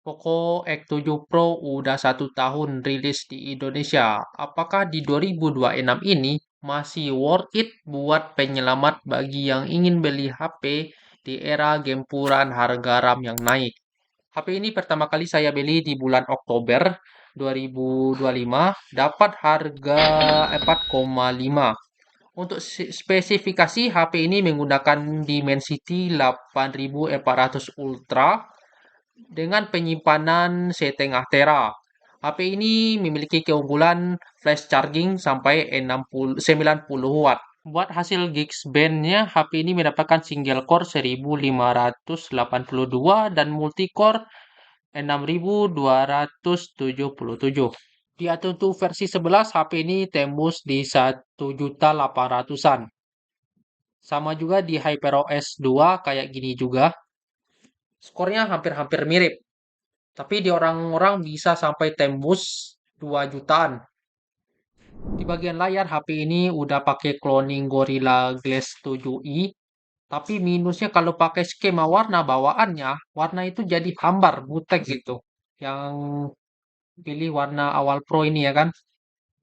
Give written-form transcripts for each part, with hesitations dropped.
Poco X7 Pro udah 1 tahun rilis di Indonesia. Apakah di 2026 ini masih worth it buat penyelamat bagi yang ingin beli HP di era gempuran harga RAM yang naik? HP ini pertama kali saya beli di bulan Oktober 2025, dapat harga 4,5. Untuk spesifikasi HP ini menggunakan Dimensity 8400 Ultra dengan penyimpanan setengah tera. HP ini memiliki keunggulan flash charging sampai 90 watt. Buat hasil Geekbench-nya, HP ini mendapatkan single core 1582 dan multi core 6277. Di Antutu versi 11, HP ini tembus di 1.800-an. Sama juga di HyperOS 2 kayak gini juga. Skornya hampir-hampir mirip. Tapi di orang-orang bisa sampai tembus 2 jutaan. Di bagian layar HP ini udah pakai cloning Gorilla Glass 7i. Tapi minusnya kalau pakai skema warna bawaannya, warna itu jadi hambar, butek gitu. Yang pilih warna awal Pro ini ya kan.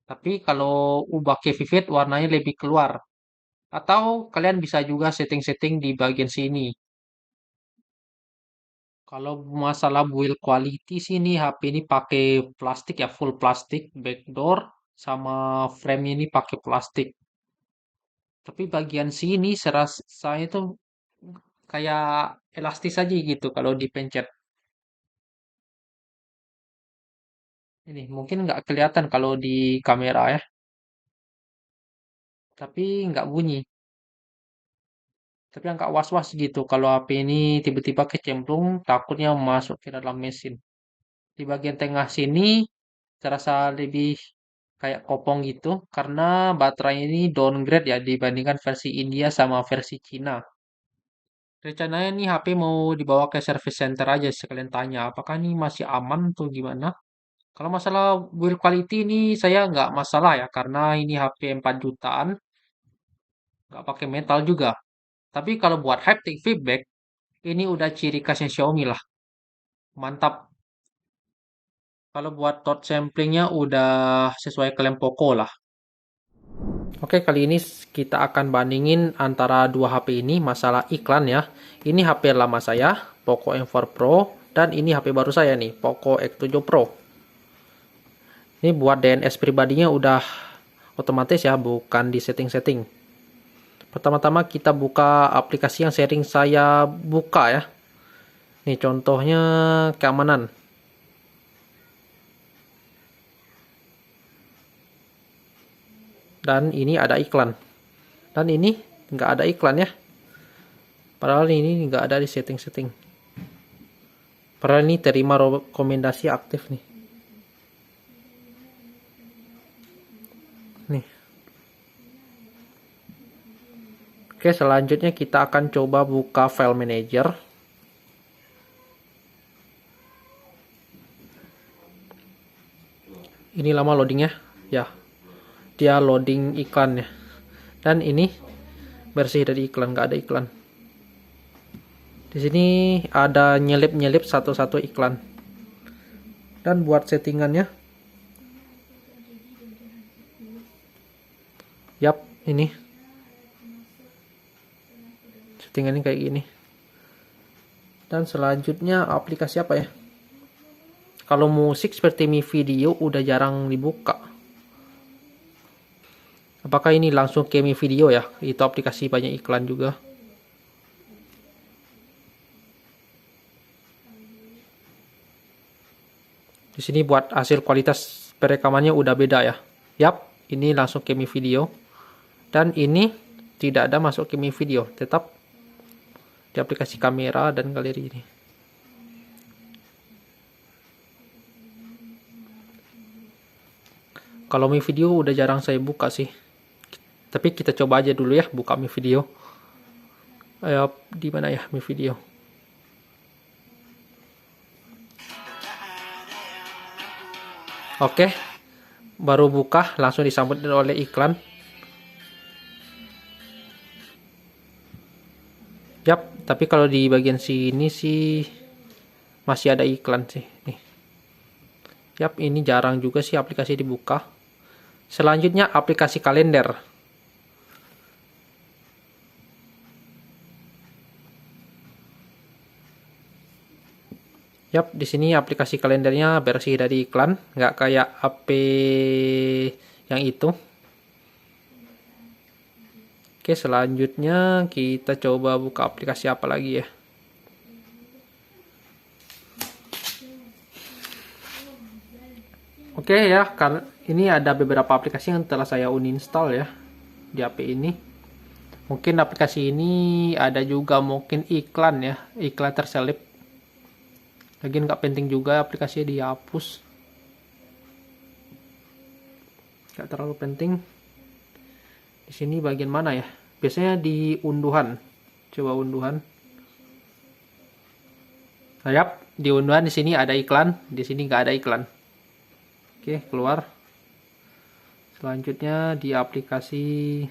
Tapi kalau ubah ke Vivid warnanya lebih keluar. Atau kalian bisa juga setting-setting di bagian sini. Kalau masalah build quality sih ini HP ini pakai plastik ya, full plastik, backdoor sama frame ini pakai plastik. Tapi bagian sini serasa itu kayak elastis aja gitu kalau dipencet. Ini mungkin nggak kelihatan kalau di kamera ya, tapi nggak bunyi. Tapi agak was-was gitu kalau HP ini tiba-tiba kecemplung, takutnya masuk ke dalam mesin. Di bagian tengah sini terasa lebih kayak kopong gitu karena baterai ini downgrade ya dibandingkan versi India sama versi Cina. Rencananya nih HP mau dibawa ke service center aja sekalian tanya apakah ini masih aman atau gimana. Kalau masalah build quality ini saya nggak masalah ya karena ini HP 4 jutaan, nggak pakai metal juga. Tapi kalau buat haptic feedback, ini udah ciri khasnya Xiaomi lah. Mantap. Kalau buat touch samplingnya udah sesuai klaim Poco lah. Oke, kali ini kita akan bandingin antara dua HP ini masalah iklan ya. Ini HP lama saya, Poco M4 Pro, dan ini HP baru saya nih, Poco X7 Pro. Ini buat DNS pribadinya udah otomatis ya, bukan di setting-setting. Pertama-tama kita buka aplikasi yang sering saya buka ya. Nih contohnya keamanan. Dan ini ada iklan. Dan ini nggak ada iklan ya. Padahal ini nggak ada di setting-setting. Padahal ini terima rekomendasi aktif nih. Nih. Oke, selanjutnya kita akan coba buka file manager. Ini lama loadingnya. Ya, dia loading iklannya. Dan ini bersih dari iklan, nggak ada iklan. Di sini ada nyelip-nyelip satu-satu iklan. Dan buat settingannya, yap, ini settingannya kayak gini. Dan selanjutnya aplikasi apa ya? Kalau musik seperti Mi Video udah jarang dibuka. Apakah ini langsung ke Mi Video ya? Itu aplikasi banyak iklan juga. Di sini buat hasil kualitas perekamannya udah beda ya. Yap, ini langsung ke Mi Video. Dan ini tidak ada masuk ke Mi Video, tetap di aplikasi kamera dan galeri ini. Kalau Mi Video udah jarang saya buka sih. Tapi kita coba aja dulu ya buka Mi Video. Ayo, di mana ya Mi Video? Oke, baru buka langsung disambut oleh iklan. Yap, tapi kalau di bagian sini sih Masih ada iklan sih nih. Yap, ini jarang juga sih aplikasi dibuka. Selanjutnya aplikasi kalender. Yap, di sini aplikasi kalendernya bersih dari iklan, nggak kayak HP yang itu. Oke, selanjutnya kita coba buka aplikasi apa lagi ya. Oke ya, karena ini ada beberapa aplikasi yang telah saya uninstall ya di HP ini. Mungkin aplikasi ini ada juga mungkin iklan ya, iklan terselip. Lagian nggak penting juga aplikasinya dihapus. Nggak terlalu penting. Di sini bagian mana ya? Biasanya di unduhan. Coba unduhan. Nah, yap, di unduhan di sini ada iklan, di sini nggak ada iklan. Oke, keluar. Selanjutnya di aplikasi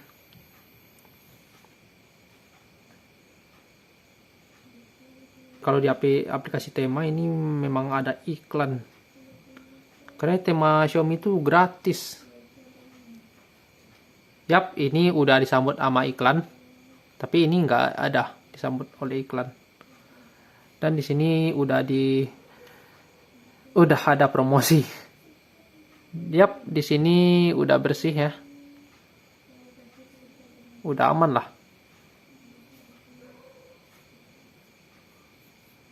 kalau di aplikasi tema ini memang ada iklan. Karena tema Xiaomi itu gratis. Yap, ini udah disambut sama iklan. Tapi ini nggak ada disambut oleh iklan. Dan di sini udah ada promosi. Yap, di sini udah bersih ya. Udah aman lah.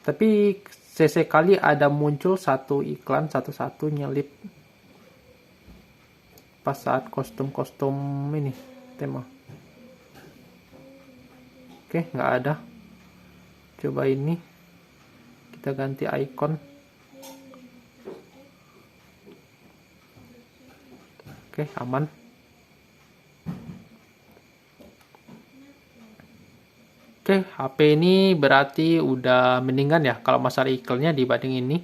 Tapi sesekali ada muncul satu iklan satu-satu nyelip pas saat kostum-kostum ini tema. Oke, nggak ada. Coba ini kita ganti icon. Oke, aman. Oke, HP ini berarti udah mendingan ya kalau masalah iklannya dibanding ini.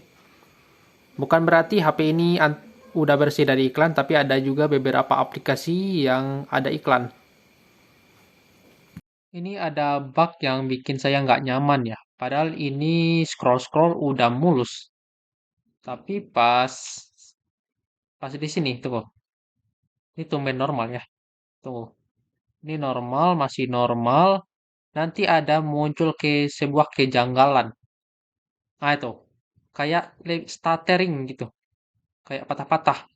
Bukan berarti HP ini udah bersih dari iklan, tapi ada juga beberapa aplikasi yang ada iklan. Ini ada bug yang bikin saya nggak nyaman ya. Padahal ini scroll-scroll udah mulus. Tapi pas di sini, tunggu. Ini tumben normal ya. Tunggu. Ini normal, masih normal. Nanti ada muncul ke sebuah kejanggalan. Nah itu. Kayak stuttering gitu. Kayak patah-patah.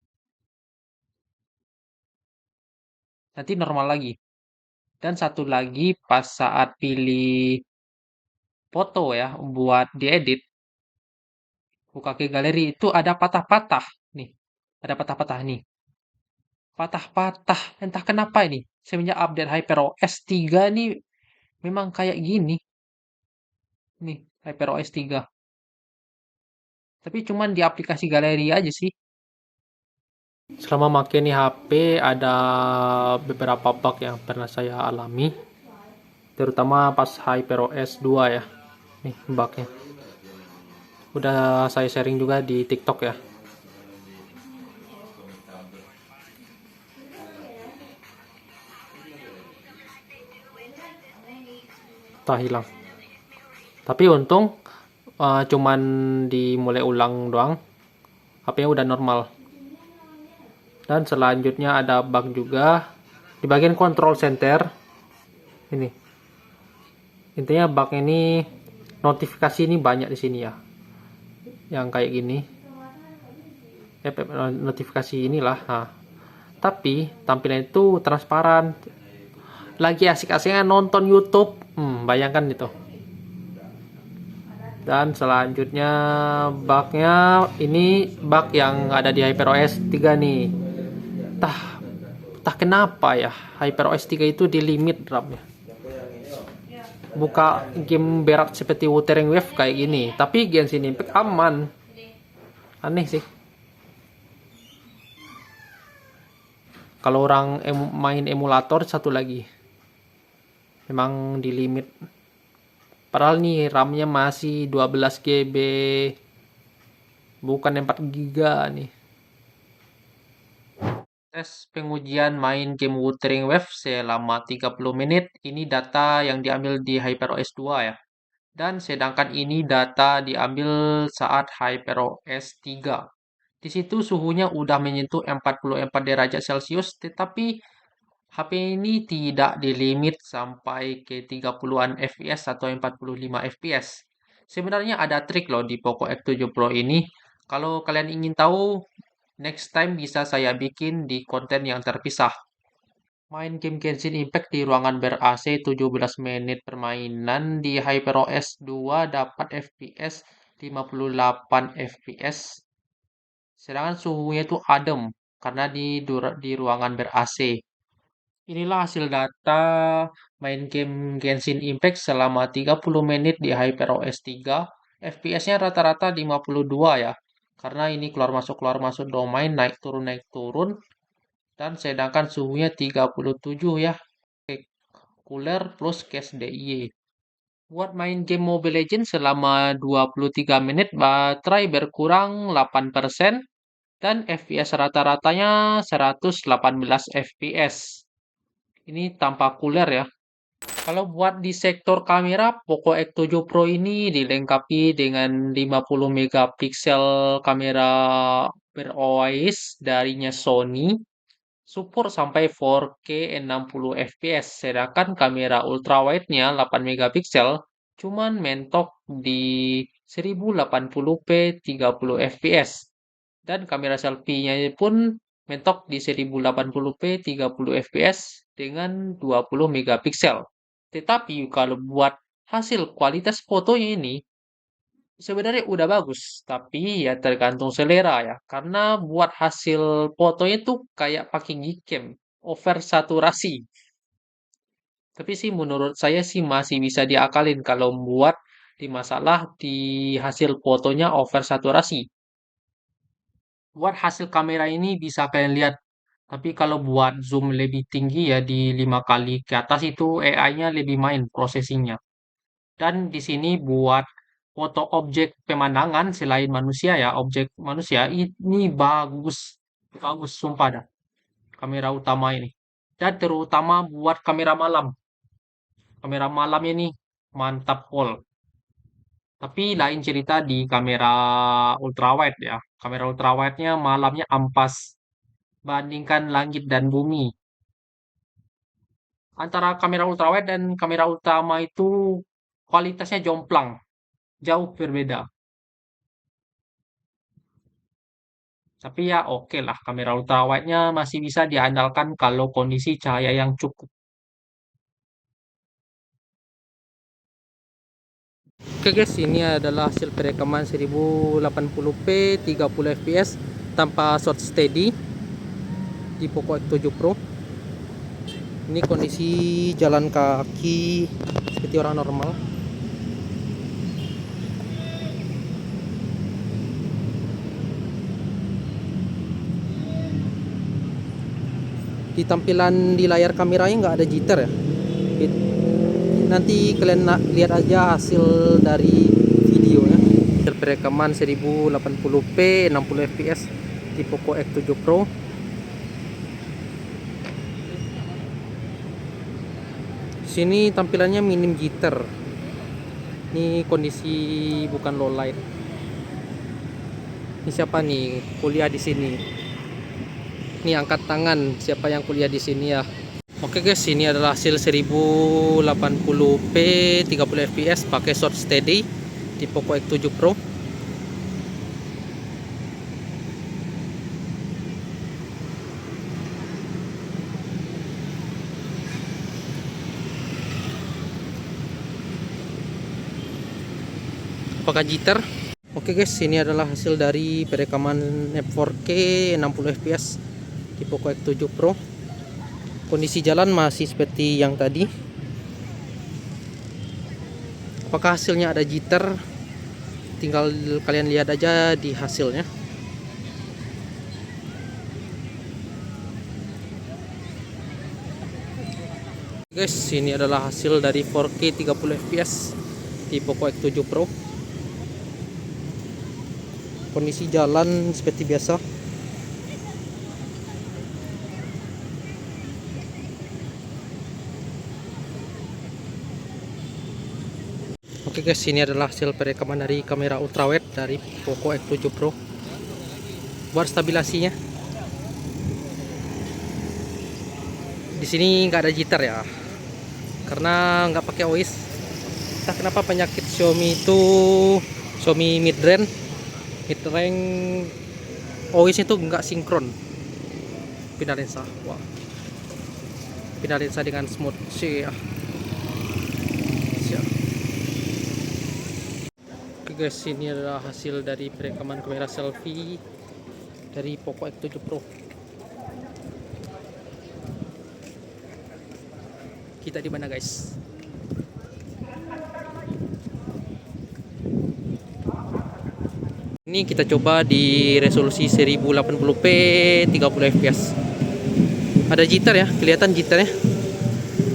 Nanti normal lagi. Dan satu lagi pas saat pilih foto ya buat diedit, buka ke galeri itu ada patah-patah. Nih, ada patah-patah nih. Patah-patah. Entah kenapa ini. Semenjak update HyperOS 3 nih memang kayak gini. Nih, HyperOS 3. Tapi cuman di aplikasi galeri aja sih. Selama makin nih HP ada beberapa bug yang pernah saya alami. Terutama pas HyperOS 2 ya. Nih bugnya. Udah saya sharing juga di TikTok ya. Tak hilang. Tapi untung cuman dimulai ulang doang. HP-nya udah normal. Dan selanjutnya ada bug juga di bagian control center. Ini. Intinya bug ini notifikasi ini banyak di sini ya. Yang kayak gini. Notifikasi inilah. Nah. Tapi tampilan itu transparan. Lagi asik-asiknya nonton YouTube. Bayangkan itu. Dan selanjutnya bugnya ini bug yang ada di HyperOS 3 nih. Entah kenapa ya HyperOS 3 itu di limit RAM-nya. Buka game berat seperti Wuthering Wave kayak gini, tapi Genshin Impact aman. Aneh sih. Kalau orang main emulator satu lagi. Memang di limit. Padahal nih RAM-nya masih 12 GB. Bukan 4 GB nih. Tes pengujian main game Wuthering Waves selama 30 menit. Ini data yang diambil di HyperOS 2 ya. Dan sedangkan ini data diambil saat HyperOS 3. Di situ suhunya udah menyentuh 44 derajat Celcius, tetapi HP ini tidak dilimit sampai ke 30-an fps atau 45 fps. Sebenarnya ada trik loh di Poco X7 Pro ini. Kalau kalian ingin tahu, next time bisa saya bikin di konten yang terpisah. Main game Genshin Impact di ruangan ber-AC 17 menit permainan di HyperOS 2 dapat FPS 58 fps. Sedangkan suhunya itu adem karena di ruangan ber-AC. Inilah hasil data main game Genshin Impact selama 30 menit di HyperOS 3. FPS-nya rata-rata 52 ya. Karena ini keluar masuk domain naik turun dan sedangkan suhunya 37 ya. Cooler plus case DIY. Buat main game Mobile Legends selama 23 menit baterai berkurang 8% dan FPS rata-ratanya 118 fps. Ini tanpa cooler ya. Kalau buat di sektor kamera, Poco X7 Pro ini dilengkapi dengan 50 megapiksel kamera berOIS darinya Sony, support sampai 4K 60 fps, sedangkan kamera ultrawide-nya 8 megapiksel cuman mentok di 1080p 30 fps. Dan kamera selfie-nya pun mentok di 1080p 30 fps dengan 20 megapiksel. Tetapi kalau buat hasil kualitas fotonya ini sebenarnya udah bagus, tapi ya tergantung selera ya. Karena buat hasil fotonya tuh kayak pakai Gcam, over saturasi. Tapi sih menurut saya sih masih bisa diakalin kalau buat di masalah di hasil fotonya over saturasi. Buat hasil kamera ini bisa kalian lihat. Tapi kalau buat zoom lebih tinggi ya di 5 kali ke atas itu AI-nya lebih main processingnya. Dan di sini buat foto objek pemandangan selain manusia ya, objek manusia ini bagus. Bagus sumpah dah kamera utama ini. Dan terutama buat kamera malam. Kamera malamnya nih mantap pol. Tapi lain cerita di kamera ultrawide ya. Kamera ultrawide-nya malamnya ampas. Bandingkan langit dan bumi. Antara kamera ultrawide dan kamera utama itu kualitasnya jomplang, jauh berbeda. Tapi ya oke lah, kamera ultrawide-nya masih bisa diandalkan kalau kondisi cahaya yang cukup. Oke guys, ini adalah hasil perekaman 1080p 30 fps tanpa shot steady di Poco X7 Pro. Ini kondisi jalan kaki seperti orang normal. Di tampilan di layar kameranya nggak ada jitter ya. Nanti kalian lihat aja hasil dari videonya. Hasil perekaman 1080p 60 fps di Poco X7 Pro. Sini tampilannya minim jitter. Ini kondisi bukan low light. Ini siapa nih kuliah di sini? Ini angkat tangan siapa yang kuliah di sini ya. Oke guys, ini adalah hasil 1080p 30 fps pakai shot steady di Poco X7 Pro. Apakah jitter? Oke guys, ini adalah hasil dari perekaman F4K 60 fps di Poco X7 Pro. Kondisi jalan masih seperti yang tadi. Apakah hasilnya ada jitter? Tinggal kalian lihat aja di hasilnya. Guys, ini adalah hasil dari 4K 30 fps di Poco X7 Pro. Kondisi jalan seperti biasa. Oke guys, ini adalah hasil perekaman dari kamera ultrawide dari Poco X7 Pro. Buat stabilasinya, di sini nggak ada jitter ya, karena nggak pakai OIS. Entah kenapa penyakit Xiaomi itu, Xiaomi mid-range OIS itu nggak sinkron. Pindah lensa, wah, pindah lensa dengan smooth sih ya. Oke guys, ini adalah hasil dari perekaman kamera selfie dari Poco X7 Pro. Kita di mana guys? Ini kita coba di resolusi 1080p 30 fps. Ada jitter ya, kelihatan jitternya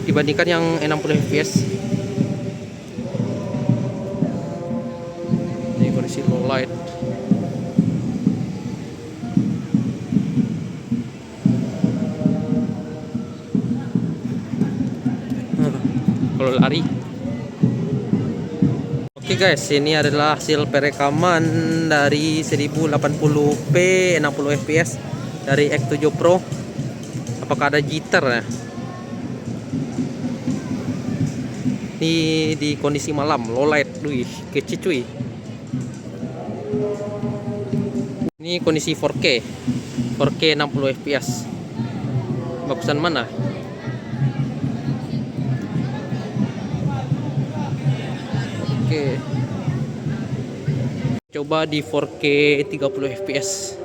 dibandingkan yang 60 fps. Ini kondisi low light. Kalau lari. Oke guys, ini adalah hasil perekaman dari 1080p 60 fps dari X7 Pro. Apakah ada jitter ya? Ini di kondisi malam, low light, wih, kecil cuy. Ini kondisi 4K 60 fps. Bagusan mana? Oke. Coba di 4K 30 fps.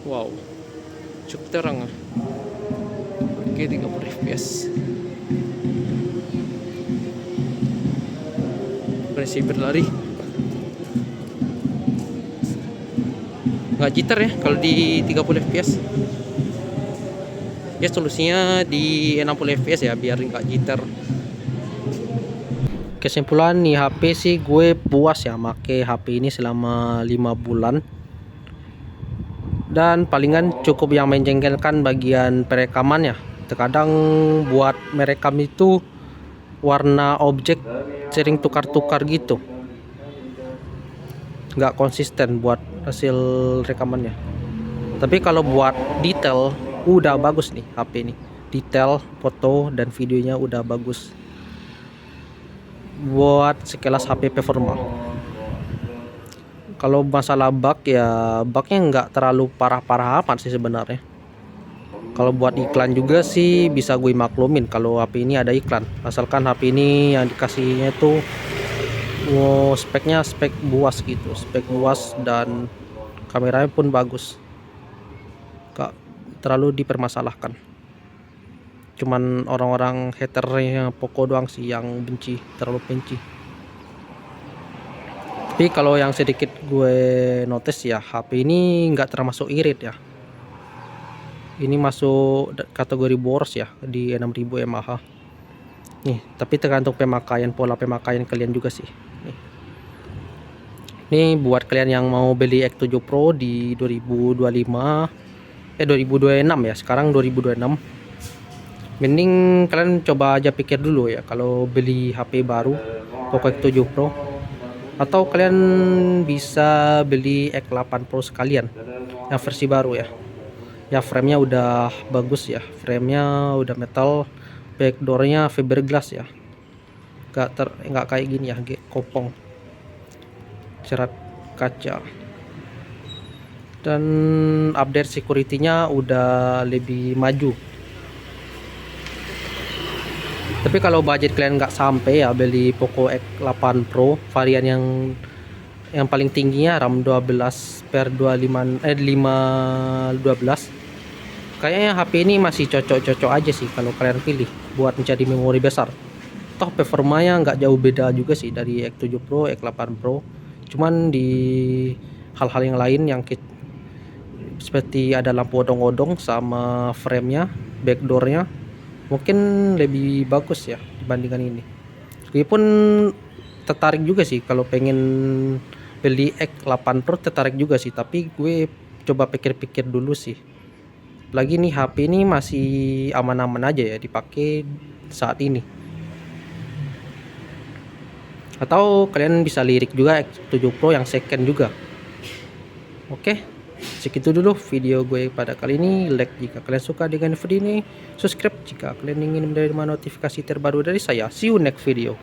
Wow, cukup terang. 4K 30 fps. Kondisi berlari. Nggak jitter ya kalau di 30 fps. Ya solusinya di 60 fps ya biar nggak jitter. Kesimpulan nih, HP sih gue puas ya make HP ini selama 5 bulan. Dan palingan cukup yang menjengkelkan bagian perekamannya. Terkadang buat merekam itu warna objek sering tukar-tukar gitu, nggak konsisten buat hasil rekamannya. Tapi kalau buat detail udah bagus nih HP ini. Detail foto dan videonya udah bagus. Buat sekelas HP performa. Kalau masalah bug ya, bugnya nggak terlalu parah-parah amat sih sebenarnya. Kalau buat iklan juga sih bisa gue maklumin kalau HP ini ada iklan, asalkan HP ini yang dikasihnya tuh speknya spek buas gitu, spek buas dan kameranya pun bagus, gak terlalu dipermasalahkan. Cuman orang-orang haternya Poco doang sih yang terlalu benci. Tapi kalau yang sedikit gue notice ya, HP ini nggak termasuk irit ya. Ini masuk kategori boros ya di 6000 mAh. Nih, tapi tergantung pemakaian, pola pemakaian kalian juga sih. Ini buat kalian yang mau beli X7 Pro di 2026 ya, sekarang 2026. Mending kalian coba aja pikir dulu ya kalau beli HP baru Poco X7 Pro, atau kalian bisa beli X8 Pro sekalian yang versi baru ya. Ya framenya udah bagus ya, framenya udah metal, backdoornya fiberglass ya, nggak kayak gini ya, kopong, cerat kaca, dan update security-nya udah lebih maju. Tapi kalau budget kalian nggak sampai ya, beli Poco X8 Pro varian yang paling tingginya RAM 12/512. Kayaknya HP ini masih cocok-cocok aja sih kalau kalian pilih buat mencari memori besar. Toh performanya nggak jauh beda juga sih dari X7 Pro, X8 Pro. Cuman di hal-hal yang lain yang seperti ada lampu odong-odong sama framenya, backdoornya mungkin lebih bagus ya dibandingkan ini. Gue pun tertarik juga sih kalau pengen beli X8 Pro, tertarik juga sih, tapi gue coba pikir-pikir dulu sih. Lagi nih HP ini masih aman-aman aja ya dipakai saat ini. Atau kalian bisa lirik juga X7 Pro yang second juga. Oke, segitu dulu video gue pada kali ini. Like jika kalian suka dengan video ini, subscribe jika kalian ingin menerima notifikasi terbaru dari saya. See you next video.